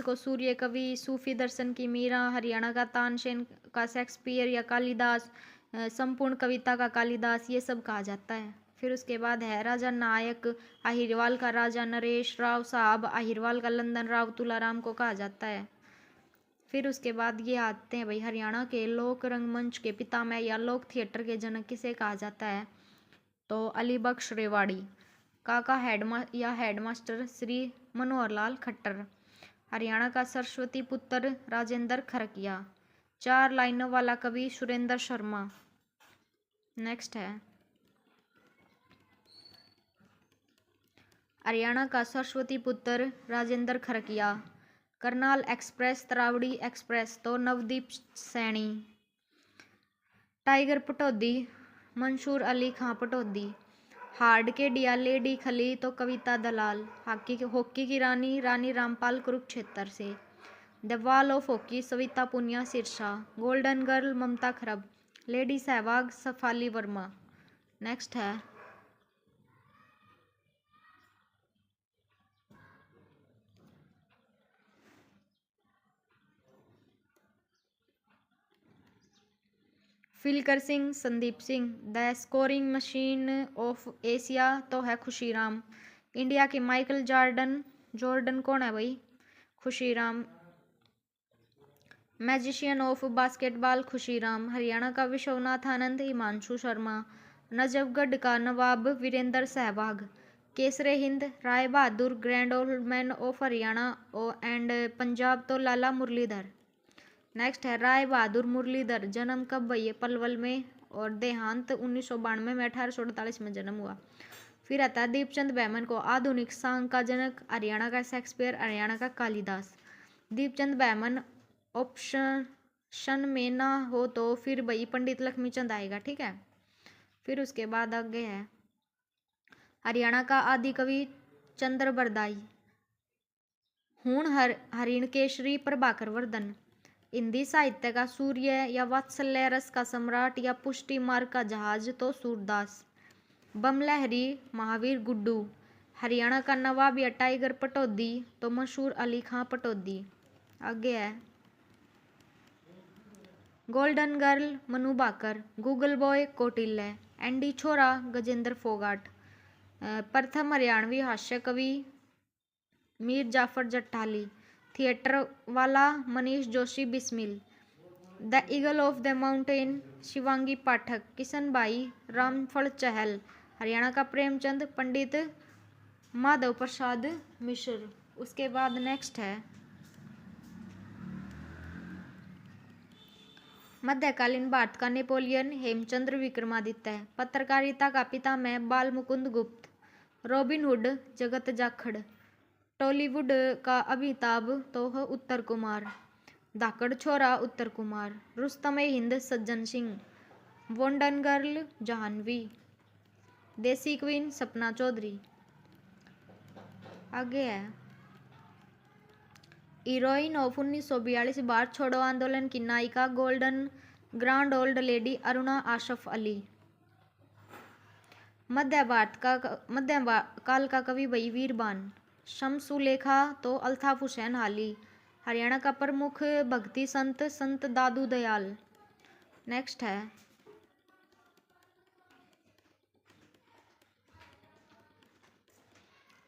को सूर्य कवि, सूफी दर्शन की मीरा, हरियाणा का तानसेन का शेक्सपियर या कालिदास, संपूर्ण कविता का कालिदास, ये सब कहा जाता है। फिर उसके बाद है राजा नायक, अहिरवाल का राजा नरेश राव साहब, अहिरवाल का लंदन राव तुलाराम को कहा जाता है। फिर उसके बाद ये आते हैं भाई हरियाणा के लोक रंगमंच के पितामह या लोक थिएटर के जनक किसे कहा जाता है? तो अली बख्श रेवाड़ी। काका हेडमास्टर श्री मनोहर लाल खट्टर। हरियाणा का सरस्वती पुत्र राजेंद्र खरकिया। 4 लाइनों वाला कवि सुरेंद्र शर्मा। नेक्स्ट है हरियाणा का सरस्वती पुत्र राजेंद्र खरकिया। करनाल एक्सप्रेस, तरावड़ी एक्सप्रेस, तो नवदीप सैनी। टाइगर पटौदी, मंसूर अली खां पटौदी। हार्ड के डिया लेडी खली, तो कविता दलाल। हॉकी की रानी, रानी रामपाल कुरुक्षेत्र से। The wall of hockey, Savita Punia Sirsa. Golden girl, Mamta Kharab. Lady Sehwag, Shafali Verma. Next है Philkar Singh, Sandeep Singh. The scoring machine of Asia तो है खुशीराम। इंडिया के माइकल जॉर्डन, जॉर्डन कौन है भाई? Khushiram. Magician of basketball Khushiram. Haryana का विश्वनाथ आनंद, हिमांशु शर्मा। नजफगढ़ का नवाब वीरेंद्र सहवाग। केसरे हिंद, राय बहादुर grand old man of Haryana and Punjab तो लाला मुरलीधर। नेक्स्ट है राय बहादुर मुरलीधर, जन्म कब भई? पलवल में, और देहांत 1992 में, 1848 में जन्म हुआ। फिर आता है दीपचंद बैमन को आधुनिक सांग का जनक, हरियाणा का शेक्सपियर, हरियाणा का कालिदास। दीपचंद बैमन ऑप्शन में ना हो तो फिर भाई पंडित लक्ष्मीचंद आएगा, ठीक है। फिर उसके बाद आगे है हरियाणा का आदि कवि चंद्र बरदाई। हूण हरिण केशरी प्रभाकर वर्धन। हिंदी साहित्य का सूर्य या वात्सल्य रस का सम्राट या पुष्टि मार्ग का जहाज तो सूरदास। बमलहरी महावीर गुड्डू। हरियाणा का नवाब या टाइगर पटौदी तो मशहूर अली खां पटौदी। आगे है golden girl Manu Bhaker. Google boy Kautilya. एंडी छोरा गजेंद्र फोगाट। प्रथम हरियाणवी हास्य कवि मीर जाफर जट्टाली। थिएटर वाला Manish Joshi Bismil. The eagle of the mountain Shivangi Pathak. Kishan भाई रामफल चहल। हरियाणा का प्रेमचंद पंडित माधव प्रसाद मिश्र। उसके बाद नेक्स्ट है मध्यकालीन भारत का नेपोलियन हेमचंद्र विक्रमादित्य। पत्रकारिता का पितामह बाल मुकुंद गुप्त। रॉबिनहुड जगत जाखड़। टॉलीवुड का अमिताभ तो है उत्तर कुमार। धाकड़ छोरा उत्तर कुमार। रुस्तमे हिंद सज्जन सिंह। वोंडन गर्ल जाह्नवी। देसी क्वीन सपना चौधरी। आगे है हीरोइन ऑफ 1942 भारत छोड़ो आंदोलन की नायिका golden grand old lady Aruna Asaf Ali. मध्य काल का कवि भाई वीरबान। शमसुलेखा तो अल्ताफ हुसैन हाली। हरियाणा का प्रमुख भक्ति संत संत दादू दयाल। नेक्स्ट है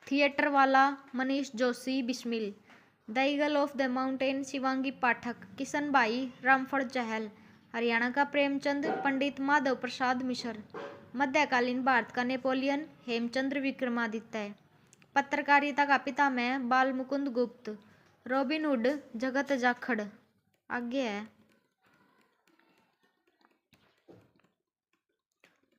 थिएटर वाला Manish Joshi Bismil. The eagle of the mountain Shivangi Pathak. Kishan भाई रामफल चहल। हरियाणा का प्रेमचंद पंडित माधव प्रसाद मिश्र। मध्यकालीन भारत का नेपोलियन हेमचंद्र विक्रमादित्य। पत्रकारिता का पितामह बाल मुकुंद गुप्त। रॉबिनहुड जगत जाखड़। आगे है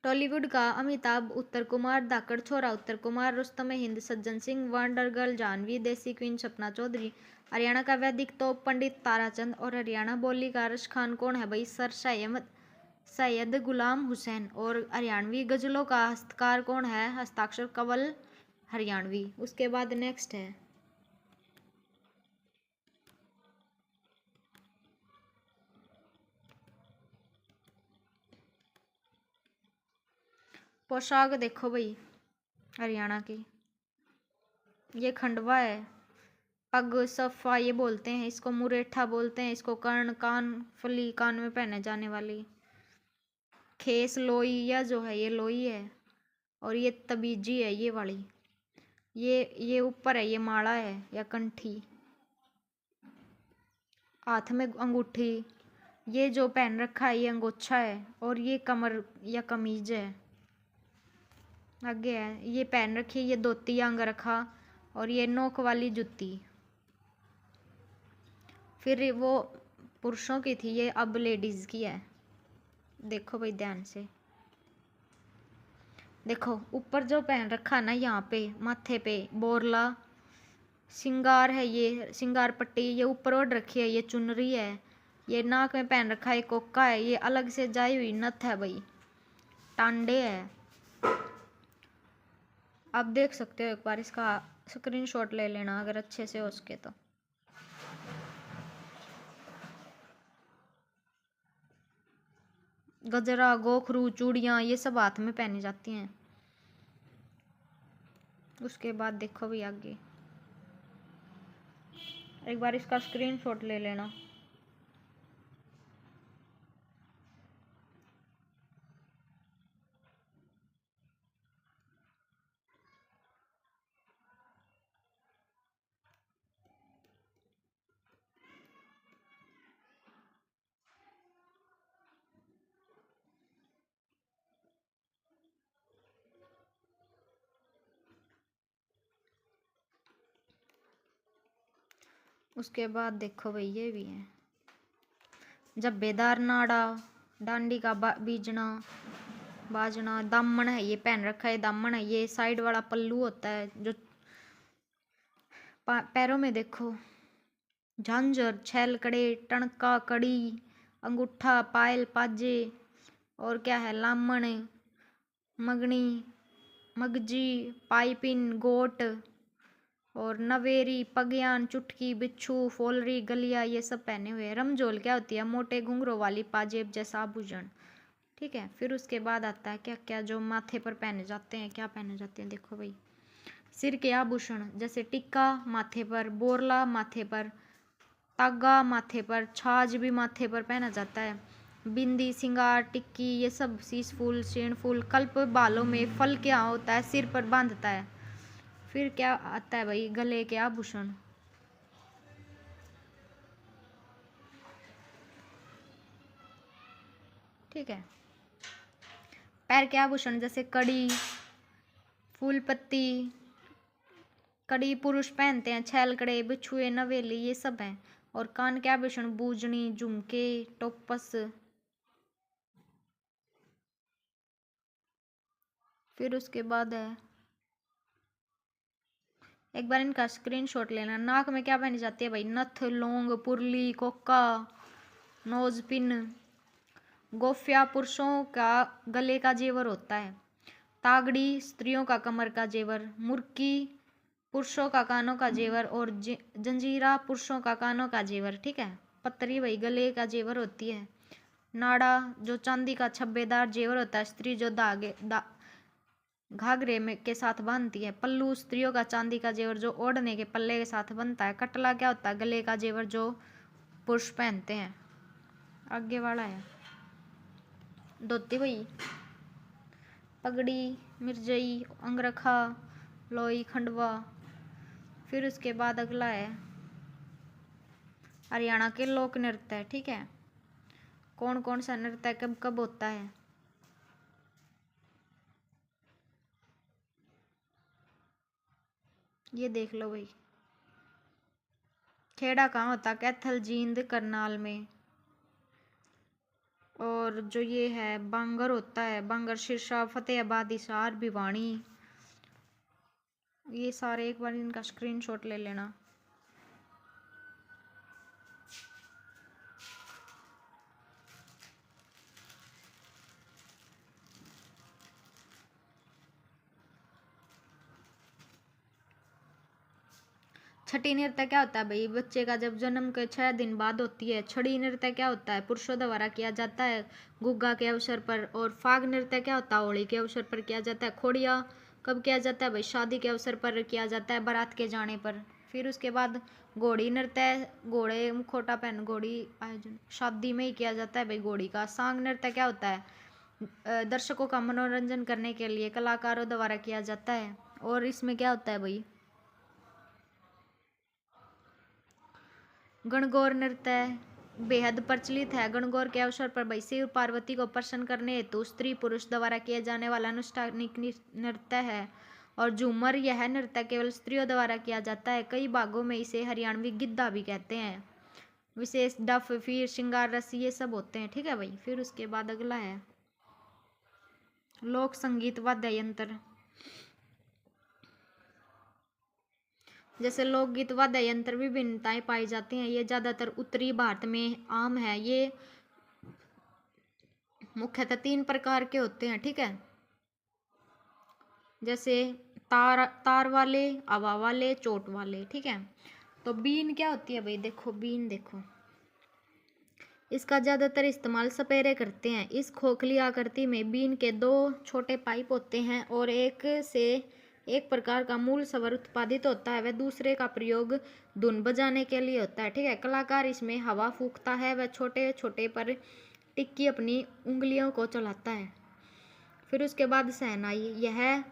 टॉलीवुड का अमिताभ उत्तर कुमार। धाकड़ छोरा उत्तर कुमार। रुस्तमे हिंद सज्जन सिंह। Wonder girl Jahnavi. देसी क्वीन सपना चौधरी। हरियाणा का वैदिक तोप पंडित ताराचंद। और हरियाणा बोली का रश खान कौन है भाई? सर सैयद गुलाम हुसैन। और हरियाणवी गजलों का हस्तकार कौन है? हस्ताक्षर कंवल हरियाणवी। उसके बाद नेक्स्ट है पोशाक देखो भाई हरियाणा की, ये खंडवा है। पग सफा ये बोलते हैं इसको, मुरेठा बोलते हैं इसको। कर्ण कान फली कान में पहने जाने वाली। खेस लोई या जो है ये लोई है। और ये तबीजी है ये वाली। ये ऊपर है, ये माला है या कंठी। हाथ में अंगूठी। ये जो पहन रखा है ये अंगोछा है। और ये कमर या कमीज है। आगे है ये पहन रखी है ये धोती या अंगरखा। और ये नोक वाली जुत्ती। फिर वो पुरुषों की थी, ये अब लेडीज की है। देखो भाई ध्यान से देखो, ऊपर जो पहन रखा ना यहाँ पे माथे पे बोरला सिंगार है, ये सिंगार पट्टी ये ऊपर ओढ़ रखी है, ये चुनरी है। ये नाक में पहन रखा है कोका है, ये अलग से जाई हुई नथ है भाई, टांडे है। आप देख सकते हो, एक बार इसका स्क्रीनशॉट ले लेना अगर अच्छे से हो सके तो। गजरा गोखरू चूड़ियाँ ये सब हाथ में पहनी जाती हैं। उसके बाद देखो भी आगे, एक बार इसका स्क्रीनशॉट ले लेना। उसके बाद देखो भाई ये भी है, जब्बेदार नाड़ा, डांडी का बीजना बाजना, दामन है ये पहन रखा है, दामन है ये, साइड वाला पल्लू होता है जो पैरों में देखो, झांझर, छैलकड़े, टणका, कड़ी, अंगूठा, पायल, पाजे, और क्या है, लामण, मगनी, मगजी, पाइपिन, गोट, और नवेरी, पगयान, चुटकी, बिच्छू, फोलरी, गलिया, ये सब पहने हुए। रमजोल क्या होती है, मोटे घुंघरों वाली पाजेब जैसा आभूषण। ठीक है, फिर उसके बाद आता है क्या क्या जो माथे पर पहने जाते हैं, क्या पहने जाते हैं देखो भाई, सिर के आभूषण जैसे टिक्का माथे पर, बोरला माथे पर, तागा माथे पर, छाछ भी माथे पर पहना जाता है, बिंदी, सिंगार, टिक्की, ये सब, शीश फूल, शेण फूल, कल्प बालों में, फल क्या होता है सिर पर बांधता है। फिर क्या आता है भाई, गले के आभूषण, ठीक है, पैर के आभूषण जैसे कड़ी, फूल पत्ती, कड़ी पुरुष पहनते हैं, छैलकड़े, बिछुए, नवेली, ये सब हैं। और कान के आभूषण बूजनी, झुमके, टोपस। फिर उसके बाद है, एक बार इनका स्क्रीनशॉट लेना। नाक में क्या पहनी जाती है भाई, नथ, लौंग, पुरली, कोका, नोज पिन। गोफ्या पुरुषों का गले का जेवर होता है। तागड़ी स्त्रियों का कमर का जेवर। मुर्की पुरुषों का कानों का जेवर, और जंजीरा पुरुषों का कानों का जेवर। ठीक है, पत्तरी भाई गले का जेवर होती है। नाड़ा जो चांदी का छब्बेदार जेवर होता है, स्त्री जो घाघरे में के साथ बांधती है। पल्लू स्त्रियों का चांदी का जेवर जो ओढ़ने के पल्ले के साथ बनता है। कटला क्या होता है, गले का जेवर जो पुरुष पहनते हैं। आगे वाला है धोती भाई, पगड़ी, मिर्जई, अंगरखा, लोई, खंडवा। फिर उसके बाद अगला है हरियाणा के लोक नृत्य। ठीक है, कौन कौन सा नृत्य कब कब होता है। ये देख लो भाई, खेड़ा कहाँ होता है, कैथल, जींद, करनाल में। और जो ये है बांगर होता है, बांगर, सिरसा, फतेहाबाद, हिसार, भिवानी। ये सारे एक बार इनका स्क्रीनशॉट ले लेना। छठी नृत्य क्या होता है भाई, बच्चे का जब जन्म के 6 दिन बाद होती है। छड़ी नृत्य क्या होता है, पुरुषों द्वारा किया जाता है गुग्गा के अवसर पर। और फाग नृत्य क्या होता है, होली के अवसर पर किया जाता है। खोड़िया कब किया जाता है भाई, शादी के अवसर पर किया जाता है, बारात के जाने पर। फिर उसके बाद घोड़ी नृत्य, घोड़े मुखौटा पहन घोड़ी आयोजन शादी में ही किया जाता है भाई घोड़ी का। सांग नृत्य क्या होता है, दर्शकों का मनोरंजन करने के लिए कलाकारों द्वारा किया जाता है। और इसमें क्या होता है भाई, गणगौर नृत्य बेहद प्रचलित है। गणगौर के अवसर पर भाई शिव पार्वती को प्रसन्न करने हेतु स्त्री पुरुष द्वारा किए जाने वाला अनुष्ठानिक नृत्य है। और झूमर यह नृत्य केवल स्त्रियों द्वारा किया जाता है। कई भागों में इसे हरियाणवी गिद्धा भी कहते हैं। विशेष डफ, फिर श्रृंगार रस, ये सब होते हैं। ठीक है भाई, फिर उसके बाद अगला है लोक संगीत वाद्य यंत्र। जैसे लोकगीत वाद्य यंत्र विभिन्नताएं पाई जाती हैं। ये ज्यादातर उत्तरी भारत में आम है। ये मुख्यतः 3 प्रकार के होते हैं। ठीक है, जैसे तार वाले, हवा वाले, चोट वाले। ठीक है, तो बीन क्या होती है भाई, देखो बीन देखो, इसका ज्यादातर इस्तेमाल सपेरे करते हैं। इस खोखली आकृति में बीन के 2 छोटे पाइप होते हैं और एक से एक प्रकार का मूल स्वर उत्पादित होता है। वह दूसरे का प्रयोग धुन बजाने के लिए होता है। ठीक है, कलाकार इसमें हवा फूंकता है। वह छोटे छोटे पर टिक्की अपनी उंगलियों को चलाता है। फिर उसके बाद शहनाई, यह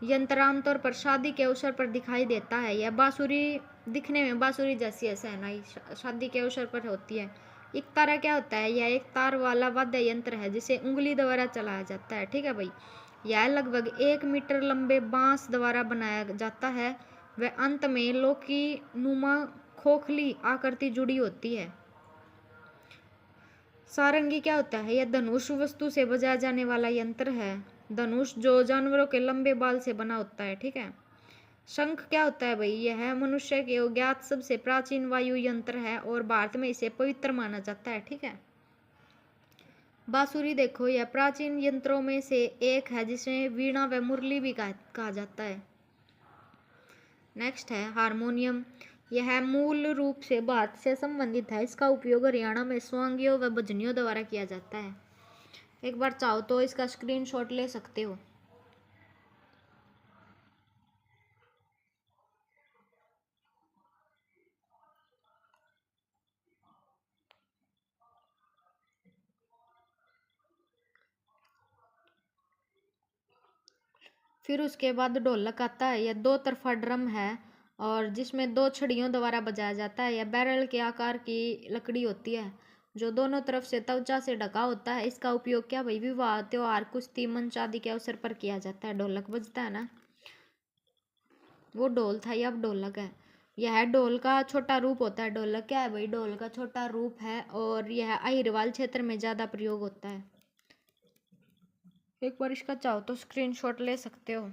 यंत्र आमतौर पर शादी के अवसर पर दिखाई देता है। यह बांसुरी दिखने में बांसुरी जैसी है। शहनाई शादी के अवसर पर होती है। इकतारा क्या होता है, यह एक तार वाला वाद्य यंत्र है जिसे उंगली द्वारा चलाया जाता है। ठीक है भाई, यह लगभग 1 मीटर लंबे बांस द्वारा बनाया जाता है। वह अंत में लौकी नुमा खोखली आकृति जुड़ी होती है। सारंगी क्या होता है? यह धनुष वस्तु से बजाया जाने वाला यंत्र है। धनुष जो जानवरों के लंबे बाल से बना होता है, ठीक है। शंख क्या होता है भाई? यह मनुष्य के ज्ञात सबसे प्राचीन वायु यंत्र है और भारत में इसे पवित्र माना जाता है, ठीक है। बांसुरी देखो, यह प्राचीन यंत्रों में से एक है जिसे वीणा व मुरली भी कहा जाता है। नेक्स्ट है हारमोनियम। यह मूल रूप से भारत से संबंधित है। इसका उपयोग हरियाणा में स्वांगियों व भजनियों द्वारा किया जाता है। एक बार चाहो तो इसका स्क्रीनशॉट ले सकते हो। फिर उसके बाद ढोलक आता है। यह दो तरफा ड्रम है और जिसमें दो छड़ियों द्वारा बजाया जाता है। यह बैरल के आकार की लकड़ी होती है जो दोनों तरफ से त्वचा से ढका होता है। इसका उपयोग क्या भाई? विवाह, त्योहार, कुश्ती, मंच आदि के अवसर पर किया जाता है। ढोलक बजता है ना, वो ढोल था, ये अब ढोलक है। यह ढोल का छोटा रूप होता है। ढोलक क्या है भाई? ढोल का छोटा रूप है और यह अहिरवाल क्षेत्र में ज्यादा प्रयोग होता है। एक बार इसका चाहो तो स्क्रीनशॉट ले सकते हो।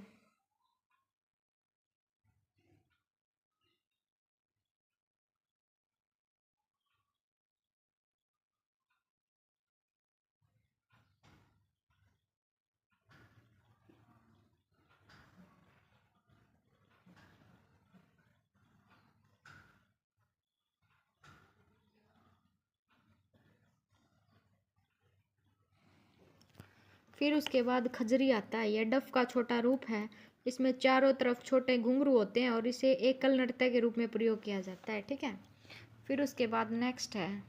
फिर उसके बाद खजरी आता है। यह डफ का छोटा रूप है। इसमें चारों तरफ छोटे घुंघरू होते हैं और इसे एकल नृत्य के रूप में प्रयोग किया जाता है, ठीक है। फिर उसके बाद नेक्स्ट है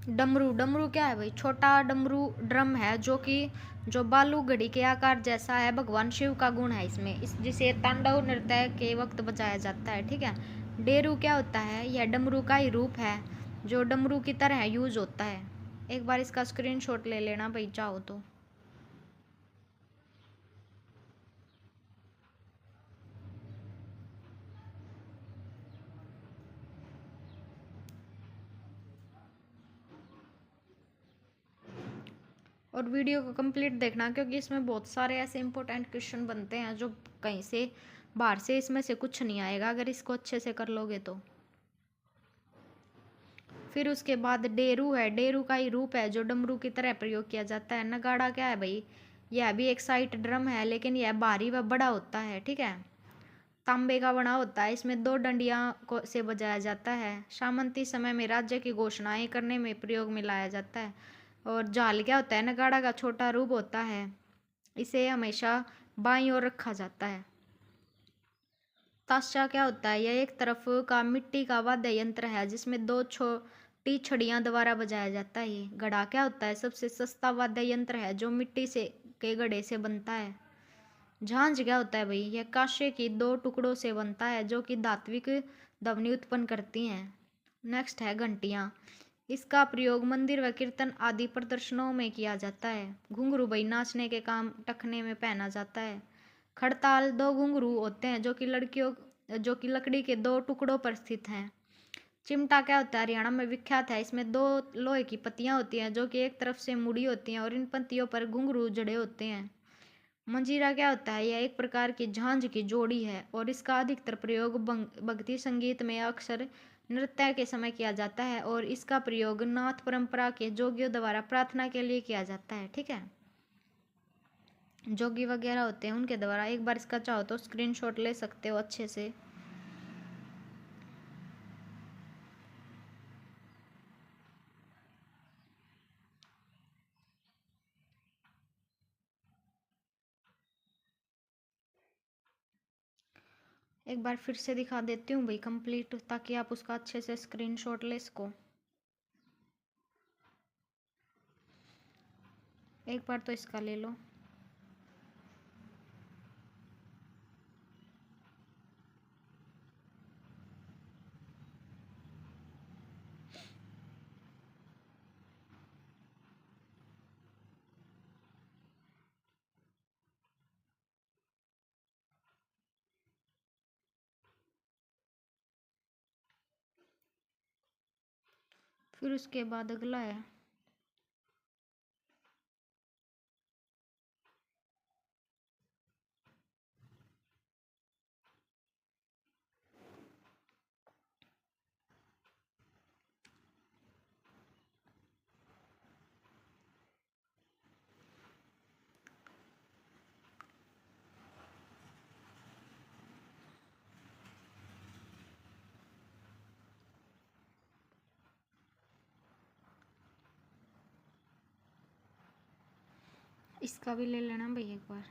डमरू। डमरू क्या है भाई? छोटा डमरू ड्रम है जो बालू घड़ी के आकार जैसा है। भगवान शिव का गुण है इसमें, जिसे तांडव नृत्य के वक्त बजाया जाता है, ठीक है। डेरू क्या होता है? यह डमरू का ही रूप है जो डमरू की तरह यूज होता है। एक बार इसका स्क्रीनशॉट ले लेना भाई चाहो तो। और वीडियो को कंप्लीट देखना क्योंकि इसमें बहुत सारे ऐसे इंपॉर्टेंट क्वेश्चन बनते हैं जो कहीं से बाहर से इसमें से कुछ नहीं आएगा अगर इसको अच्छे से कर लोगे तो। फिर उसके बाद डेरू है। डेरू का ही रूप है जो डमरू की तरह प्रयोग किया जाता है। नगाड़ा क्या है भाई? यह भी एक साइट ड्रम है लेकिन यह भारी व बड़ा होता है, ठीक है। तांबे का बना होता है। इसमें दो डंडियां को से बजाया जाता है। सामंती समय में राज्य की घोषणाएं करने में प्रयोग में लाया जाता है। और झाल क्या होता है? नगाड़ा का छोटा रूप होता है। इसे हमेशा बाईं ओर रखा जाता है। ताशा क्या होता है? यह एक तरफ का मिट्टी का वाद्य यंत्र है जिसमें दो छोटी छड़ियां द्वारा बजाया जाता है। ये घड़ा क्या होता है? सबसे सस्ता वाद्य यंत्र है जो मिट्टी से के घड़े से बनता है। झांझ क्या होता है भाई? यह कांसे की दो टुकड़ों से बनता है जो कि धात्विक ध्वनि उत्पन्न करती हैं। नेक्स्ट है घंटियां। इसका प्रयोग मंदिर व कीर्तन आदि प्रदर्शनों में किया जाता है। घुंघरू भाई नाचने के काम टखने में पहना जाता है। खड़ताल दो घुंघरू होते हैं जो कि लकड़ी के दो टुकड़ों पर स्थित हैं। चिमटा क्या होता है? हरियाणा में विख्यात है। इसमें दो लोहे की पत्तियां होती हैं जो कि एक तरफ से मुड़ी होती हैं और इन पत्तियों पर घुंघरू जड़े होते हैं। मंजीरा क्या होता है? यह एक प्रकार की झांझ की जोड़ी है और इसका अधिकतर प्रयोग भक्ति संगीत में अक्सर नृत्य के समय किया जाता है और इसका प्रयोग नाथ परंपरा के जोगियों द्वारा प्रार्थना के लिए किया जाता है, ठीक है। जोगी वगैरह होते हैं उनके द्वारा। एक बार इसका चाहो तो स्क्रीनशॉट ले सकते हो अच्छे से। एक बार फिर से दिखा देती हूँ भाई कंप्लीट, ताकि आप उसका अच्छे से स्क्रीनशॉट ले सको। एक बार तो इसका ले लो। फिर उसके बाद अगला है इसका भी ले लेना भाई एक बार।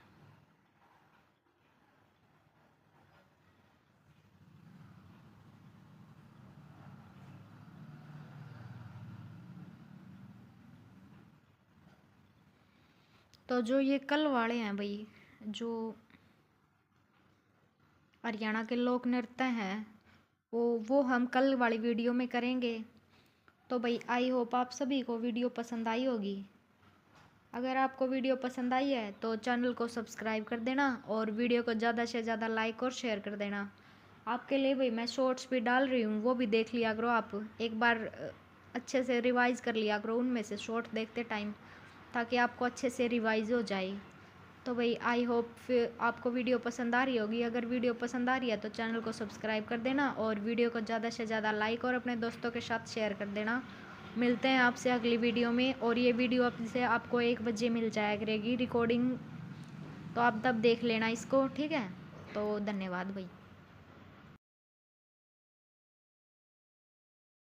तो जो ये कल वाले हैं भाई, जो हरियाणा के लोक नृत्य हैं, वो हम कल वाली वीडियो में करेंगे। तो भाई आई होप आप सभी को वीडियो पसंद आई होगी। अगर आपको वीडियो पसंद आई है तो चैनल को सब्सक्राइब कर देना और वीडियो को ज़्यादा से ज़्यादा लाइक और शेयर कर देना। आपके लिए भाई मैं शॉर्ट्स भी डाल रही हूँ, वो भी देख लिया करो। आप एक बार अच्छे से रिवाइज़ कर लिया करो उनमें से शॉर्ट देखते टाइम, ताकि आपको अच्छे से रिवाइज़ हो जाए। तो भाई आई होप फिर आपको वीडियो पसंद आ रही होगी। अगर वीडियो पसंद आ रही है तो चैनल को सब्सक्राइब कर देना और वीडियो को ज़्यादा से ज़्यादा लाइक और अपने दोस्तों के साथ शेयर कर देना। मिलते हैं आपसे अगली वीडियो में। और ये वीडियो अब से आपको 1 बजे मिल जाया करेगी रिकॉर्डिंग, तो आप तब देख लेना इसको, ठीक है। तो धन्यवाद भाई।